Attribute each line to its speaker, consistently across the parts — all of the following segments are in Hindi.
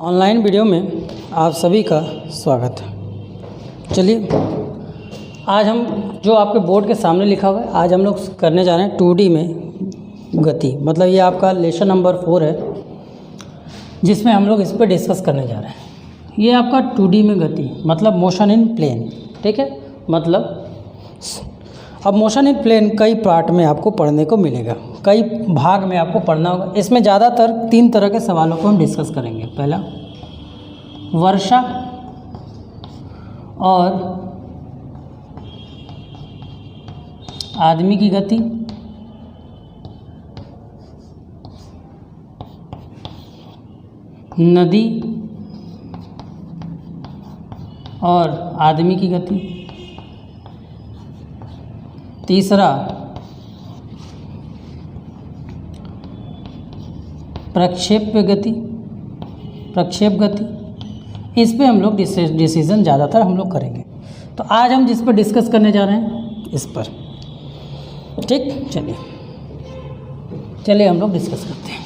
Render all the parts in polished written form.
Speaker 1: ऑनलाइन वीडियो में आप सभी का स्वागत है। चलिए आज हम जो आपके बोर्ड के सामने लिखा हुआ है, आज हम लोग करने जा रहे हैं 2D में गति। मतलब ये आपका लेसन नंबर 4 है जिसमें हम लोग इस पर डिस्कस करने जा रहे हैं। ये आपका 2D में गति मतलब मोशन इन प्लेन, ठीक है। मतलब अब मोशन इन प्लेन कई पार्ट में आपको पढ़ने को मिलेगा, कई भाग में आपको पढ़ना होगा। इसमें ज़्यादातर 3 तरह के सवालों को हम डिस्कस करेंगे। पहला वर्षा और आदमी की गति, नदी और आदमी की गति, तीसरा प्रक्षेप गति। इस पे हम लोग डिसीजन ज़्यादातर हम लोग करेंगे। तो आज हम जिस पर डिस्कस करने जा रहे हैं इस पर, ठीक। चलिए हम लोग डिस्कस करते हैं।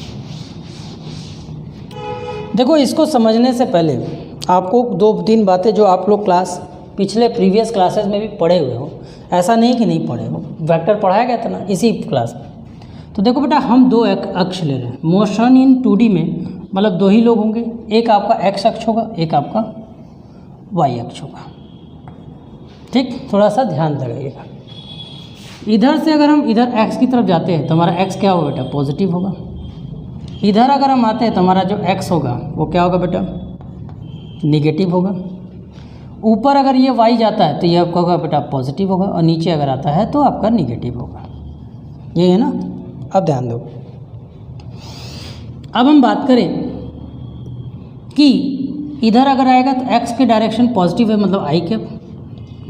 Speaker 1: देखो, इसको समझने से पहले आपको 2-3 बातें जो आप लोग पिछले प्रीवियस क्लासेस में भी पढ़े हुए हो, ऐसा नहीं कि नहीं पढ़े हो। वेक्टर पढ़ाया गया था ना इसी क्लास में। तो देखो बेटा, हम 2 अक्ष ले रहे हैं। मोशन इन 2D में मतलब 2 ही लोग होंगे, एक आपका x अक्ष होगा, एक आपका y अक्ष होगा, ठीक। थोड़ा सा ध्यान लगाइएगा। इधर से अगर हम इधर x की तरफ जाते हैं तो हमारा x क्या होगा बेटा? पॉजिटिव होगा। इधर अगर हम आते हैं तो हमारा जो x होगा वो क्या होगा बेटा? निगेटिव होगा। ऊपर अगर ये y जाता है तो ये आपका होगा बेटा पॉजिटिव होगा, और नीचे अगर आता है तो आपका निगेटिव होगा। ये है ना। अब ध्यान दो, अब हम बात करें कि इधर अगर आएगा तो x के डायरेक्शन पॉजिटिव है मतलब i कैप,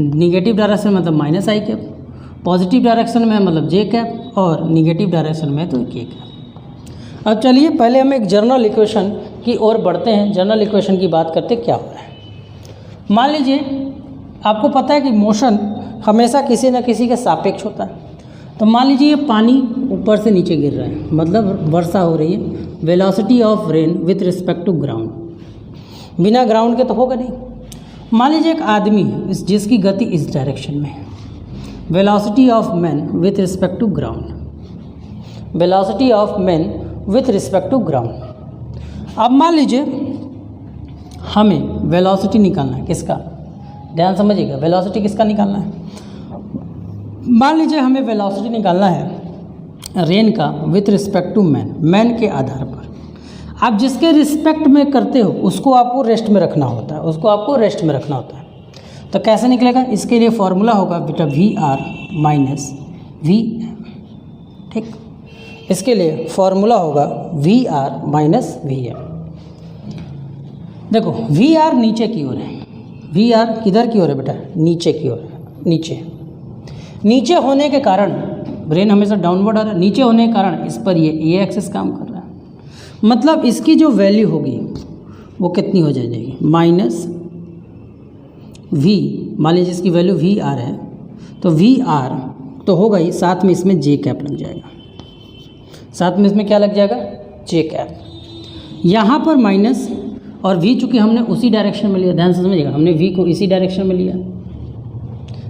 Speaker 1: निगेटिव डायरेक्शन मतलब minus i cap, positive direction में मतलब j कैप, और निगेटिव डायरेक्शन में तो k कैप। अब चलिए पहले हम एक जनरल इक्वेशन की ओर बढ़ते हैं। जनरल इक्वेशन की बात करते क्या हो रहा है। मान लीजिए आपको पता है कि मोशन हमेशा किसी न किसी के सापेक्ष होता है। तो मान लीजिए ये पानी ऊपर से नीचे गिर रहा है, मतलब वर्षा हो रही है। Velocity of rain with respect to ground, बिना ग्राउंड के तो होगा नहीं। मान लीजिए एक आदमी है जिसकी गति इस डायरेक्शन में है। Velocity of man with respect to ground, velocity of man with respect to ground. अब मान लीजिए हमें वेलोसिटी निकालना है, किसका? ध्यान समझिएगा, वेलोसिटी किसका निकालना है। मान लीजिए हमें वेलोसिटी निकालना है रेन का विथ रिस्पेक्ट टू मैन के आधार पर। आप जिसके रिस्पेक्ट में करते हो उसको आपको रेस्ट में रखना होता है, तो कैसे निकलेगा? इसके लिए फॉर्मूला होगा बेटा VR माइनस VM, ठीक। इसके लिए फॉर्मूला होगा VR माइनस VM। देखो VR नीचे की ओर है, VR किधर की ओर है बेटा? नीचे की ओर है। नीचे होने के कारण ब्रेन हमेशा डाउनवर्ड आ रहा है। नीचे होने के कारण इस पर ये एक्सिस काम कर रहा है। मतलब इसकी जो वैल्यू होगी वो कितनी हो जाएगी? Minus V। मान लीजिए इसकी वैल्यू VR है तो VR तो होगा ही, साथ में इसमें J कैप लग जाएगा। साथ में इसमें क्या लग जाएगा? J cap. यहाँ पर माइनस और V चूँकि हमने उसी डायरेक्शन में लिया, ध्यान से समझिएगा, हमने V को इसी डायरेक्शन में लिया।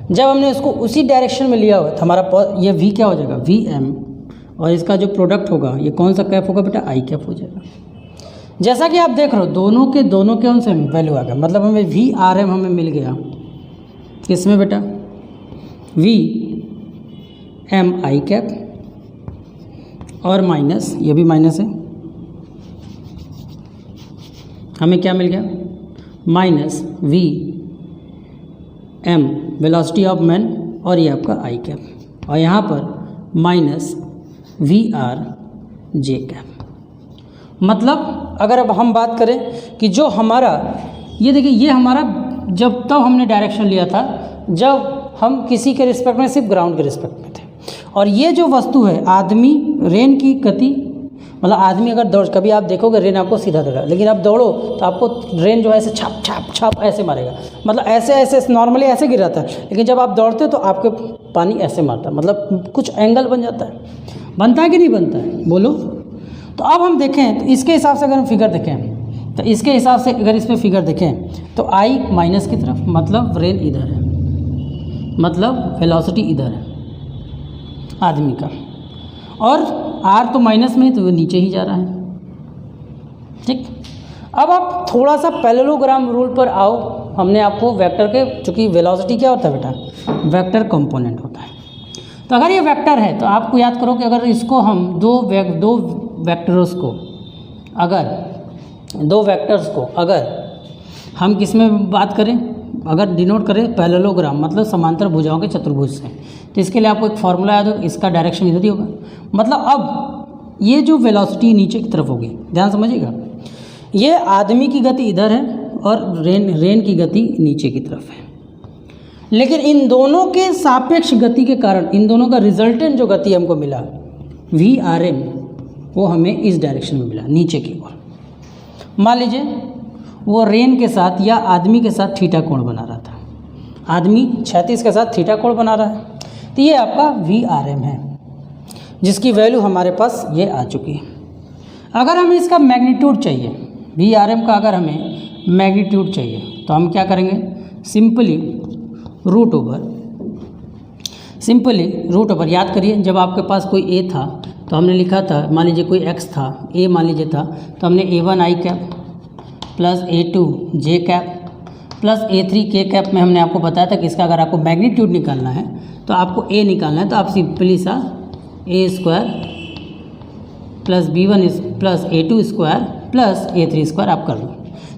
Speaker 1: जब हमने उसको उसी डायरेक्शन में लिया हो तो हमारा ये V क्या हो जाएगा? VM, और इसका जो प्रोडक्ट होगा ये कौन सा कैप होगा बेटा? I कैप हो जाएगा। जैसा कि आप देख रहे हो दोनों के कौन से वैल्यू आ गया, मतलब हमें VRM हमें मिल गया किसमें बेटा? VM I कैप, और माइनस ये भी माइनस है, हमें क्या मिल गया? Minus VM velocity of man, और ये आपका I कैप, और यहाँ पर माइनस VR J कैप। मतलब अगर अब हम बात करें कि जो हमारा ये देखिए, ये हमारा जब तब हमने डायरेक्शन लिया था जब हम किसी के रिस्पेक्ट में, सिर्फ ग्राउंड के रिस्पेक्ट में थे। और ये जो वस्तु है आदमी, रेन की गति मतलब आदमी अगर दौड़, कभी आप देखोगे रेन आपको सीधा दौड़ा, लेकिन आप दौड़ो तो आपको रेन जो है ऐसे छाप छाप छाप ऐसे मारेगा। मतलब ऐसे नॉर्मली ऐसे गिर जाता है, लेकिन जब आप दौड़ते हो तो आपके पानी ऐसे मारता है, मतलब कुछ एंगल बन जाता है। बनता है कि नहीं बनता है, बोलो। तो अब हम देखें तो इसके हिसाब से अगर हम फिगर देखें तो इसके हिसाब से अगर इस पर फिगर देखें तो आई माइनस की तरफ, मतलब रेन इधर है, मतलब वेलोसिटी इधर है आदमी का, और आर तो माइनस में है तो वो नीचे ही जा रहा है। ठीक, अब आप थोड़ा सा पैरेललोग्राम रूल पर आओ। हमने आपको वेक्टर के, चूँकि वेलोसिटी क्या होता है बेटा, वेक्टर कंपोनेंट होता है। तो अगर ये वेक्टर है तो आपको याद करो कि अगर इसको हम दो वेक्टर्स को अगर हम किस में बात करें, अगर डिनोट करें पैरेललोग्राम मतलब समांतर भुजाओं के चतुर्भुज से, तो इसके लिए आपको एक फार्मूला याद होगा, इसका डायरेक्शन इधर ही होगा। मतलब अब ये जो वेलोसिटी नीचे की तरफ होगी, ध्यान समझिएगा, ये आदमी की गति इधर है और रेन की गति नीचे की तरफ है, लेकिन इन दोनों के सापेक्ष गति के कारण इन दोनों का रिजल्टेंट जो गति हमको मिला VRM, वो हमें इस डायरेक्शन में मिला, नीचे की ओर। मान लीजिए वो रेन के साथ या आदमी के साथ थीटा कोण बना रहा था, आदमी क्षैतिज के साथ थीटा कोण बना रहा है, तो ये आपका VRM है, जिसकी वैल्यू हमारे पास ये आ चुकी है। अगर हमें इसका मैग्नीट्यूड चाहिए, VRM का अगर हमें मैग्नीट्यूड चाहिए, तो हम क्या करेंगे, सिंपली रूट ओवर याद करिए, जब आपके पास कोई ए था तो हमने लिखा था, मान लीजिए कोई एक्स था, ए मान लीजिए था, तो हमने A1 आई कैप प्लस A2 जे कैप प्लस A3 के कैप में हमने आपको बताया था कि इसका अगर आपको मैग्नीट्यूड निकालना है तो आपको ए निकालना है, तो आप सिंपली सा A² plus B1 plus A2 square plus A3 square आप कर लो।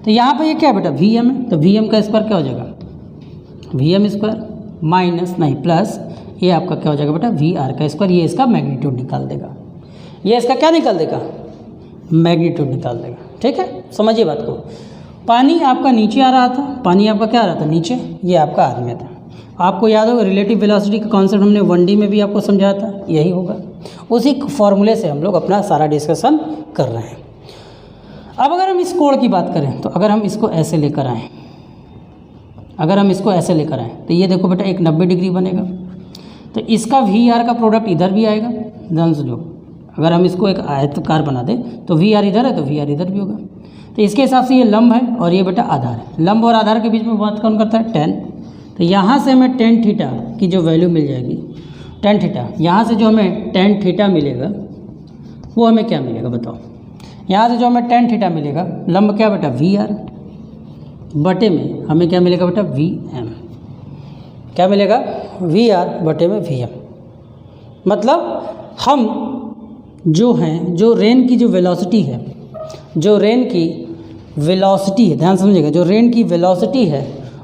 Speaker 1: तो यहाँ पर ये क्या बेटा VM है, तो VM का स्क्वायर क्या हो जाएगा, VM स्क्वायर माइनस नहीं प्लस ये आपका क्या हो जाएगा बेटा VR का स्क्वायर, ये इसका मैग्नीट्यूड निकाल देगा, ये इसका क्या निकाल देगा, मैग्नीट्यूड निकाल देगा। ठीक है, समझिए बात को। पानी आपका नीचे आ रहा था, पानी आपका क्या आ रहा था, नीचे, ये आपका आदमी था। आपको याद होगा रिलेटिव वेलोसिटी का कॉन्सेप्ट हमने 1D में भी आपको समझाया था, यही होगा, उसी फॉर्मूले से हम लोग अपना सारा डिस्कशन कर रहे हैं। अब अगर हम इस कोण की बात करें, तो अगर हम इसको ऐसे लेकर आएँ, तो ये देखो बेटा एक 90 डिग्री बनेगा, तो इसका VR का प्रोडक्ट इधर भी आएगा। ध्यान से जो अगर हम इसको एक आयताकार बना दें तो VR इधर है तो VR इधर भी होगा, तो इसके हिसाब से ये लंब है और ये बेटा आधार है। लंब और आधार के बीच में बात कौन करता है, tan। तो यहाँ से हमें tan थीटा की जो वैल्यू मिल जाएगी, tan थीटा, यहाँ से जो हमें tan थीटा मिलेगा वो हमें क्या मिलेगा बताओ, यहाँ से जो हमें tan थीटा मिलेगा, लंब क्या बेटा VR बटे में हमें क्या मिलेगा बेटा VM, क्या मिलेगा VR बटे में VM। मतलब हम जो हैं, जो रेन की जो वेलोसिटी है, ध्यान समझिएगा, जो रेन की वेलोसिटी है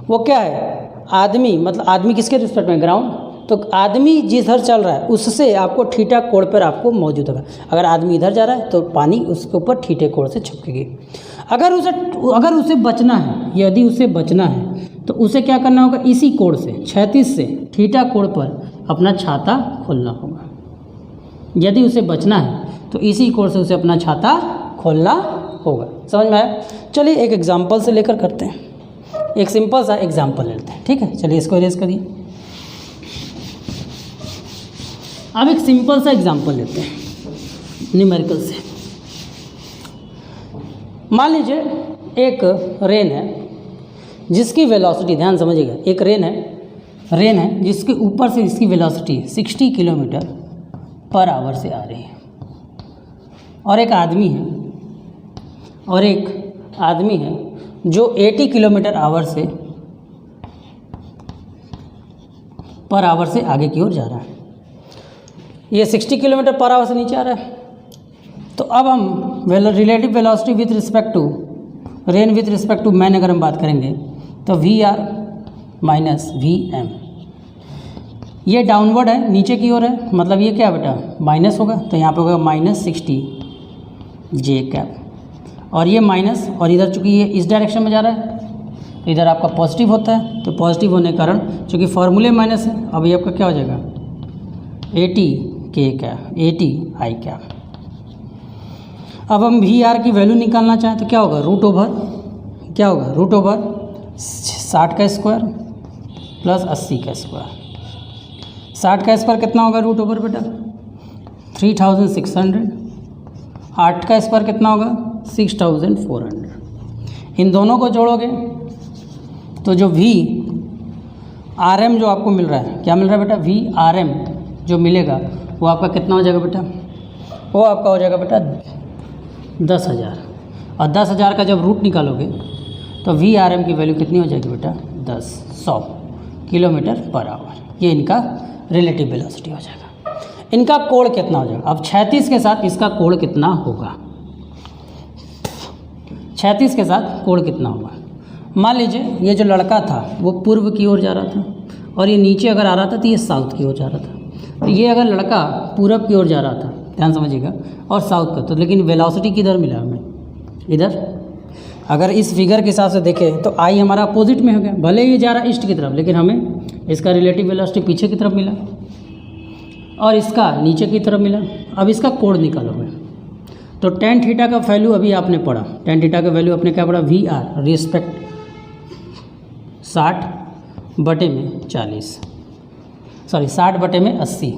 Speaker 1: वो क्या है, आदमी, मतलब आदमी किसके रिस्पेक्ट में, ग्राउंड, तो आदमी जिधर चल रहा है उससे आपको थीटा कोण पर आपको मौजूद होगा। अगर आदमी इधर जा रहा है तो पानी उसके ऊपर थीटे कोण से छपकेगी। अगर उसे बचना है, यदि उसे बचना है तो उसे क्या करना होगा, इसी कोण से, क्षैतिज से थीटा कोण पर अपना छाता खोलना होगा। यदि उसे बचना है तो इसी कोण से उसे अपना छाता खोलना होगा। समझ में आया? चलिए एक एग्जाम्पल से लेकर करते हैं, एक सिंपल सा एग्जाम्पल लेते हैं। ठीक है, चलिए इसको इरेज करिए। अब एक सिंपल सा एग्जाम्पल लेते हैं न्यूमेरिकल से। मान लीजिए एक रेन है जिसकी वेलोसिटी, ध्यान समझिएगा, एक रेन है जिसके ऊपर से इसकी वेलोसिटी 60 किलोमीटर पर आवर से आ रही है, और एक आदमी है जो 80 किलोमीटर पर आवर से आगे की ओर जा रहा है। ये 60 किलोमीटर पर आवर से नीचे आ रहा है। तो अब हम relative velocity with respect to rain with respect to man अगर हम बात करेंगे तो VR माइनस VM, ये डाउनवर्ड है, नीचे की ओर है, मतलब ये क्या बेटा माइनस होगा, तो यहाँ पे होगा -60 जे कैप, और ये माइनस, और इधर चूँकि ये इस डायरेक्शन में जा रहा है तो इधर आपका पॉजिटिव होता है, तो पॉजिटिव होने के कारण चूँकि फॉर्मूले माइनस है, अब ये आपका क्या हो जाएगा 80 के कैप 80 आई कैप। अब हम VR की वैल्यू निकालना चाहें तो क्या होगा, रूट ओवर 60 का स्क्वायर प्लस 80 का स्क्वायर। 60 का स्क्वायर कितना होगा रूट ओवर बेटा 3600, 8 का स्क्वायर कितना होगा 6400। इन दोनों को जोड़ोगे तो जो वी आर एम जो आपको मिल रहा है, क्या मिल रहा है बेटा, वी आर एम जो मिलेगा वो आपका कितना हो जाएगा बेटा, वो आपका हो जाएगा बेटा 10,000। और 10,000 का जब रूट निकालोगे तो वी आर एम की वैल्यू कितनी हो जाएगी बेटा, 100 किलोमीटर पर आवर। ये इनका रिलेटिव वेलोसिटी हो जाएगा। इनका कोण कितना हो जाएगा, अब 36 के साथ इसका कोण कितना होगा, 36 के साथ कोण कितना होगा। मान लीजिए ये जो लड़का था वो पूर्व की ओर जा रहा था और ये नीचे अगर आ रहा था तो ये साउथ की ओर जा रहा था। तो ये अगर लड़का पूरब की ओर जा रहा था, ध्यान समझिएगा, और साउथ का, तो लेकिन वेलोसिटी किधर मिला हमें, इधर। अगर इस फिगर के हिसाब से देखें तो आई हमारा अपोजिट में हो गया, भले ही जा रहा है ईस्ट की तरफ, लेकिन हमें इसका रिलेटिव वेलोसिटी पीछे की तरफ मिला और इसका नीचे की तरफ मिला। अब इसका कोण निकालोगे तो tan थीटा का वैल्यू अभी आपने पढ़ा, tan थीटा का वैल्यू आपने क्या पढ़ा, वी आर रिस्पेक्ट 60/40, सॉरी 60/80,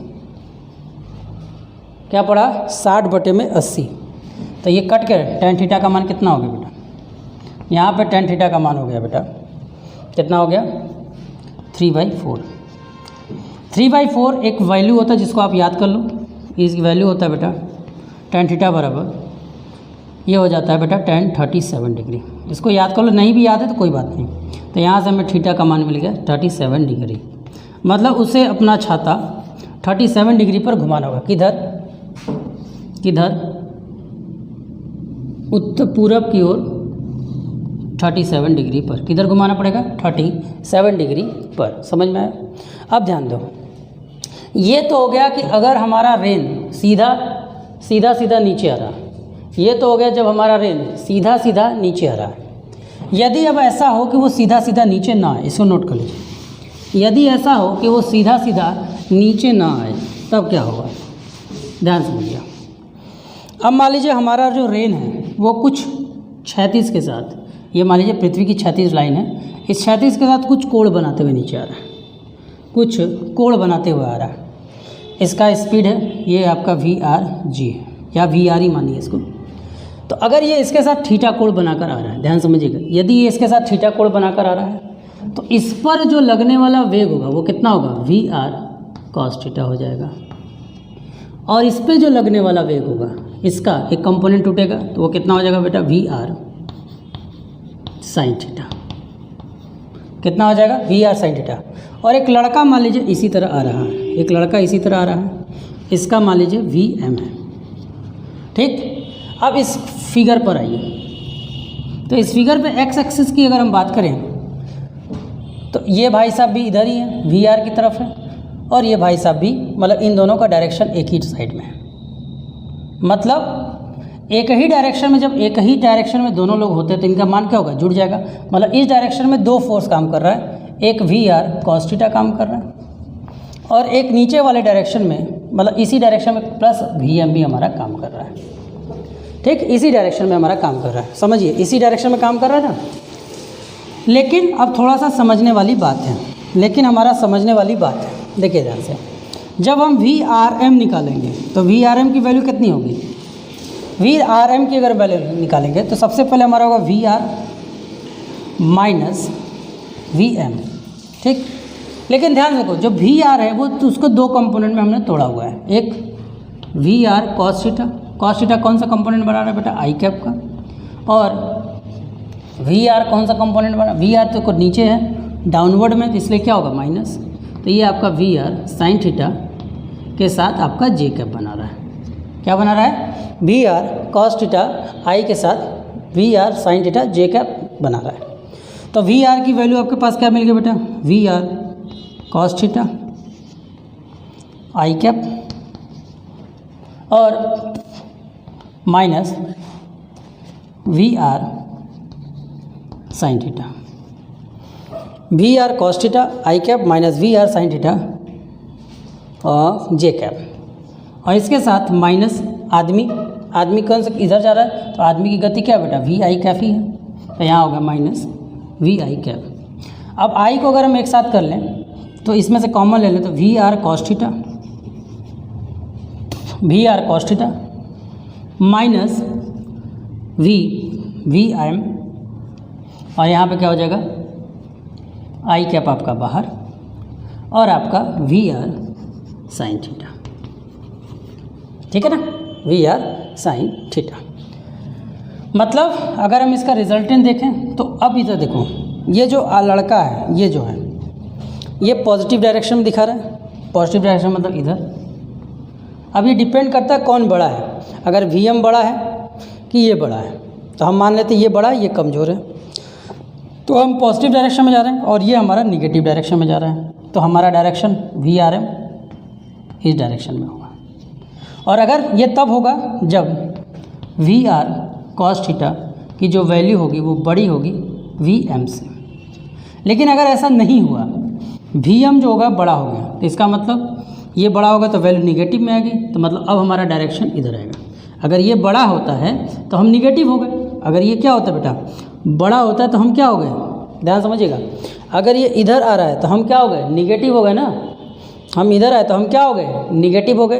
Speaker 1: क्या पढ़ा, 60/80। तो ये कट कर tan थीटा का मान कितना हो गया बेटा, यहाँ पे tan थीटा का मान हो गया बेटा कितना हो गया, 3/4। 3/4 एक वैल्यू होता है जिसको आप याद कर लो, इसकी वैल्यू होता है बेटा tan थीटा बराबर ये हो जाता है बेटा tan 37 डिग्री। इसको याद कर लो, नहीं भी याद है तो कोई बात नहीं। तो यहाँ से हमें थीटा का मान मिल गया 37 डिग्री, मतलब उसे अपना छाता 37 डिग्री पर घुमाना होगा। किधर किधर, उत्तर पूरब की ओर 37 डिग्री पर। किधर घुमाना पड़ेगा, 37 डिग्री पर। समझ में आया। अब ध्यान दो, ये तो हो गया कि अगर हमारा रेन सीधा सीधा नीचे आ रहा, ये तो हो गया जब हमारा रेन सीधा सीधा नीचे आ रहा है। यदि अब ऐसा हो कि वो सीधा सीधा नीचे ना आए, इसको नोट कर लीजिए, यदि ऐसा हो कि वो सीधा सीधा नीचे ना आए तब क्या होगा, ध्यान से बोलिए। अब मान लीजिए हमारा जो रेन है वो कुछ क्षैतिज के साथ, ये मान लीजिए पृथ्वी की क्षैतिज लाइन है, इस क्षैतिज के साथ कुछ कोण बनाते हुए नीचे आ रहा है, कुछ कोण बनाते हुए आ रहा है। इसका स्पीड है ये आपका VRG है या VR ही मानिए इसको। तो अगर ये इसके साथ थीटा कोण बनाकर आ रहा है, ध्यान समझिएगा, यदि ये इसके साथ थीटा कोण बनाकर आ रहा है तो इस पर जो लगने वाला वेग होगा वो कितना होगा, VR cos थीटा हो जाएगा। और इस पर जो लगने वाला वेग होगा, इसका एक कंपोनेंट टूटेगा तो वो कितना हो जाएगा बेटा, VR sin थीटा। कितना हो जाएगा, VR sin थीटा। और एक लड़का मान लीजिए इसी तरह आ रहा है, एक लड़का इसी तरह आ रहा है, इसका मान लीजिए VM है, ठीक। अब इस फिगर पर आइए, तो इस फिगर पे x एक्सिस की अगर हम बात करें तो ये भाई साहब भी इधर ही है, VR की तरफ है, और ये भाई साहब भी, मतलब इन दोनों का डायरेक्शन एक ही साइड में है। मतलब एक ही डायरेक्शन में, जब एक ही डायरेक्शन में दोनों लोग होते हैं तो इनका मान क्या होगा, जुड़ जाएगा। मतलब इस डायरेक्शन में दो फोर्स काम कर रहा है, एक VR cos थीटा काम कर रहा है, और एक नीचे वाले डायरेक्शन में, मतलब इसी डायरेक्शन में प्लस VM भी हमारा काम कर रहा है, ठीक। इसी डायरेक्शन में हमारा काम कर रहा है, समझिए, इसी डायरेक्शन में काम कर रहा है ना। लेकिन अब थोड़ा सा समझने वाली बात है, समझने वाली बात है, देखिए ध्यान से। जब हम VRM निकालेंगे तो VRM की वैल्यू कितनी होगी, VRM की अगर वैल्यू निकालेंगे तो सबसे पहले हमारा होगा VR माइनस VM, ठीक। लेकिन ध्यान रखो, जो VR है वो तो उसको दो कंपोनेंट में हमने तोड़ा हुआ है। एक VR cos थीटा कौन सा कंपोनेंट बना रहा है बेटा, आई कैप का, और VR कौन सा कंपोनेंट बना, VR तो नीचे है डाउनवर्ड में, तो इसलिए क्या होगा, माइनस। तो ये आपका VR sin थीटा के साथ आपका जे कैप बना रहा है। क्या बना रहा है, VR cos थीटा आई के साथ VR sin थीटा जे कैप बना रहा है। तो VR की वैल्यू आपके पास क्या मिल गया बेटा, VR cos theta i cap और minus VR sin theta, VR cos theta i cap minus VR sin theta और जे कैप, और इसके साथ माइनस आदमी कौन सा इधर जा रहा है, तो आदमी की गति क्या बेटा, VI कैप ही है, तो यहाँ होगा माइनस VI कैप। अब I को अगर हम एक साथ कर लें तो इसमें से कॉमन ले लें तो VR cos theta minus VM और यहाँ पे क्या हो जाएगा, आई कैप आपका बाहर और आपका वी आर साइन थीटा, ठीक है ना, वी आर साइन थीटा। मतलब अगर हम इसका रिजल्टेंट देखें तो अब इधर देखो, ये जो लड़का है ये जो है ये पॉजिटिव डायरेक्शन में दिखा रहा है, पॉजिटिव डायरेक्शन मतलब इधर। अब ये डिपेंड करता है कौन बड़ा है, अगर वी एम बड़ा है कि ये बड़ा है, तो हम मान लेते हैं ये बड़ा है ये कमज़ोर है, तो हम पॉजिटिव डायरेक्शन में जा रहे हैं और ये हमारा निगेटिव डायरेक्शन में जा रहा है, तो हमारा डायरेक्शन वी आर एम इस डायरेक्शन में होगा। और अगर ये तब होगा जब वी आर कॉस थीटा की जो वैल्यू होगी वो बड़ी होगी वी एम से। लेकिन अगर ऐसा नहीं हुआ, वी एम जो होगा बड़ा हो गया, तो इसका मतलब ये बड़ा होगा तो वैल्यू निगेटिव में आएगी, तो मतलब अब हमारा डायरेक्शन इधर आएगा। अगर ये बड़ा होता है तो हम निगेटिव हो गए, अगर ये क्या होता है बेटा, बड़ा होता है तो हम क्या हो गए, ध्यान समझिएगा, अगर ये इधर आ रहा है तो हम क्या हो गए, निगेटिव हो गए ना, हम इधर आए तो हम क्या हो गए, निगेटिव हो गए।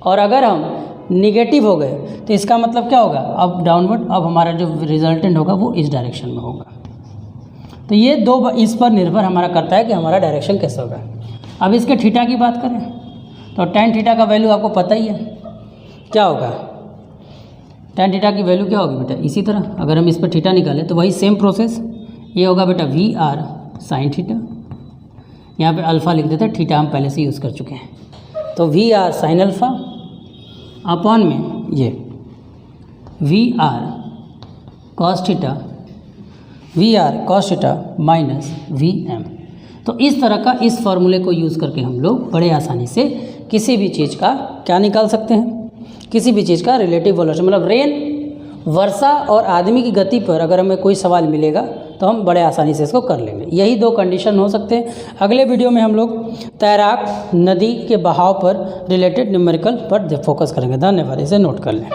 Speaker 1: और अगर हम निगेटिव हो गए तो इसका मतलब क्या होगा, अब डाउनवर्ड, अब हमारा जो रिजल्टेंट होगा वो इस डायरेक्शन में होगा। तो ये दो इस पर निर्भर हमारा करता है कि हमारा डायरेक्शन कैसा होगा। अब इसके थीटा की बात करें तो tan थीटा का वैल्यू आपको पता ही है क्या होगा, tan थीटा की वैल्यू क्या होगी बेटा, इसी तरह अगर हम इस पर थीटा निकालें तो वही सेम प्रोसेस, ये होगा बेटा वी आर साइन थीटा, यहाँ पे अल्फ़ा लिख देते हैं, थीटा हम पहले से यूज़ कर चुके हैं, तो V R sine alpha upon में ये V R cos theta minus V M. तो इस तरह का इस फॉर्मूले को यूज़ करके हम लोग बड़े आसानी से किसी भी चीज़ का क्या निकाल सकते हैं, किसी भी चीज़ का रिलेटिव वेलोसिटी, मतलब रेन, वर्षा और आदमी की गति पर अगर हमें कोई सवाल मिलेगा तो हम बड़े आसानी से इसको कर लेंगे। यही दो कंडीशन हो सकते हैं। अगले वीडियो में हम लोग तैराक नदी के बहाव पर रिलेटेड न्यूमेरिकल पर फोकस करेंगे। धन्यवाद, इसे नोट कर लें।